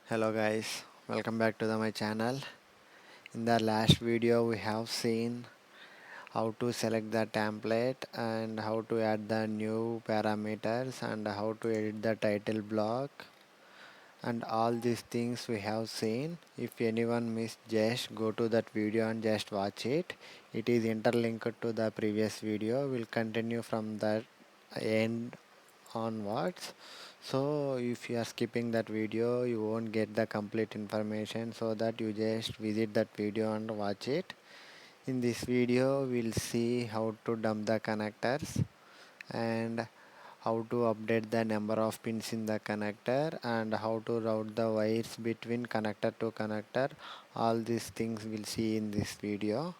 Hello guys, welcome back to my channel. In the last video we have seen how to select the template and how to add the new parameters and how to edit the title block and all these things we have seen. If anyone missed, just go to that video and just watch it. It is interlinked to the previous video. We'll continue from that end onwards. So if you are skipping that video you won't get the complete information, so that you just visit that video and watch it. In this video we'll see how to dump the connectors and how to update the number of pins in the connector and how to route the wires between connector to connector. All these things we'll see in this video.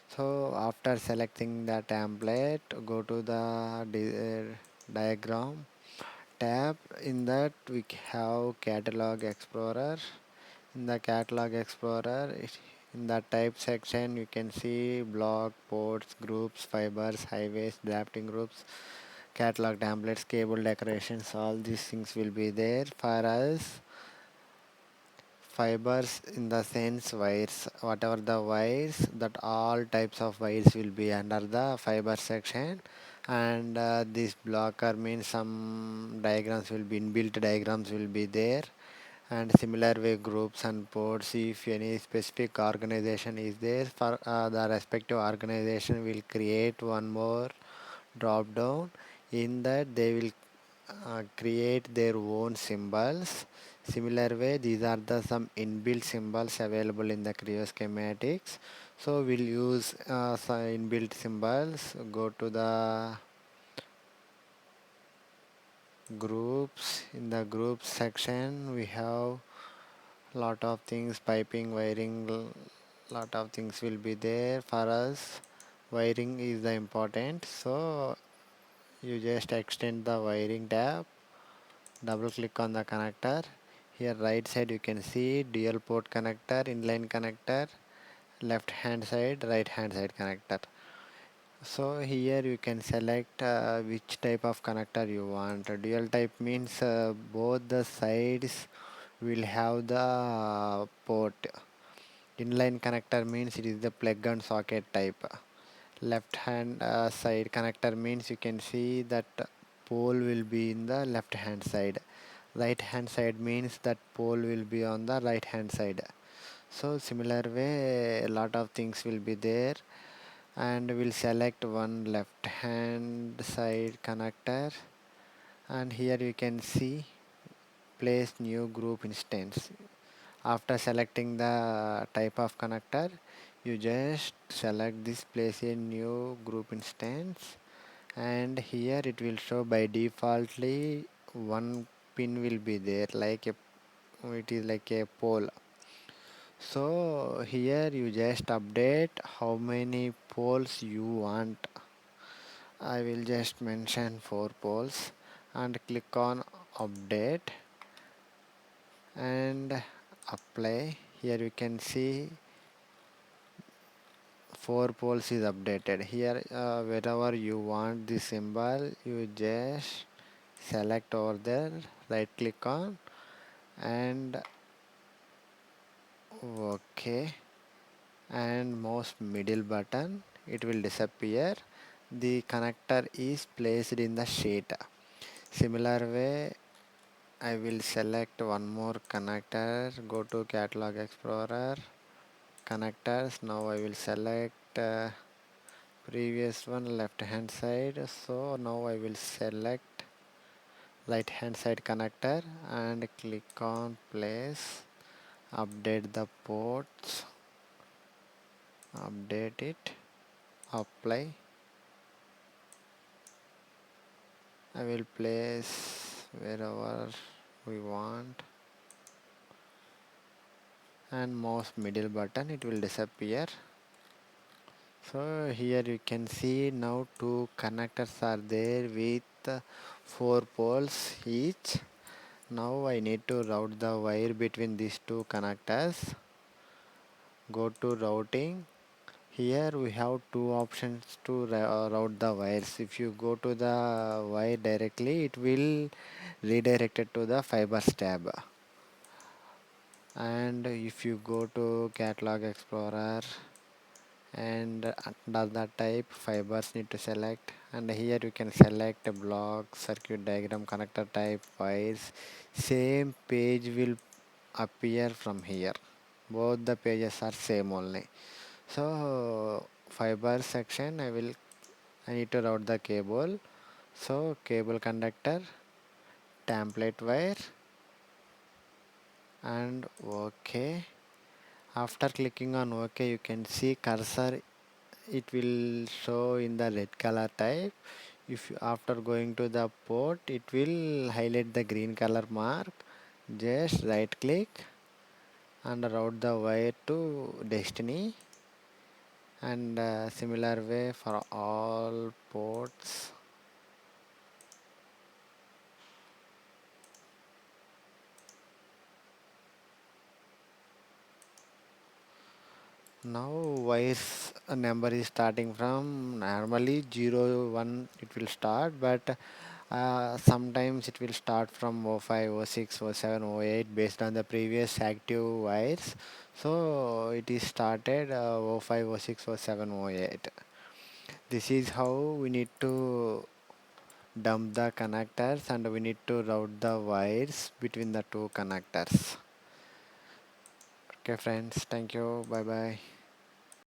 So after selecting the template, go to the diagram tab. In that we have catalog explorer. In the catalog explorer, in the type section you can see block, ports, groups, fibers, highways, drafting groups, catalog templates, cable decorations. All these things will be there. For us, fibers in the sense wires, whatever the wires, that all types of wires will be under the fiber section. And this blocker means some diagrams will be inbuilt, diagrams will be there. And similar way, groups and ports, if any specific organization is there, for the respective organization will create one more drop down. In that they will create their own symbols. Similar way, these are the some inbuilt symbols available in the Creo schematics. So we'll use some inbuilt symbols. Go to the groups. In the groups section we have lot of things, piping, wiring, lot of things will be there. For us wiring is the important, so you just extend the wiring tab, double click on the connector. Here right side you can see dual port connector, inline connector, left hand side, right hand side connector. So here you can select which type of connector you want. Dual type means both the sides will have the port. Inline connector means it is the plug and socket type. Left hand side connector means you can see that pole will be in the left hand side. Right hand side means that pole will be on the right hand side. So similar way a lot of things will be there, and we'll select one left hand side connector, and here you can see place new group instance. After selecting the type of connector, you just select this place a new group instance, and here it will show by defaultly one pin will be there, like a, it is like a pole. So here you just update how many poles you want. I will just mention 4 poles and click on update and apply. Here you can see 4 poles is updated. Here wherever you want the symbol you just select over there, right click on and OK, and mouse middle button, it will disappear. The connector is placed in the sheet. Similar way I will select one more connector, go to catalog explorer, connectors. Now I will select previous one left hand side, so now I will select right hand side connector and click on place, update the ports, update it, apply. I will place wherever we want and mouse middle button, it will disappear. So here you can see now 2 connectors are there with 4 poles each. Now I need to route the wire between these 2 connectors. Go to routing. Here we have 2 options to route the wires. If you go to the wire directly, it will redirect it to the fibers tab. And if you go to catalog explorer and under the type fibers need to select, and here you can select a block, circuit diagram, connector type, wires. Same page will appear from here. Both the pages are same only. So fiber section, I need to route the cable. So cable conductor, template wire, and OK. After clicking on OK, you can see cursor, it will show in the red color type. If you, after going to the port, it will highlight the green color mark. Just right click and route the wire to destiny, and similar way for all ports. Now wires number is starting from normally 0 1 it will start, but sometimes it will start from O5, O6, O7, O8 based on the previous active wires. So it is started O5, O6, O7, O8. This is how we need to dump the connectors, and we need to route the wires between the two connectors. Okay friends, thank you, bye bye.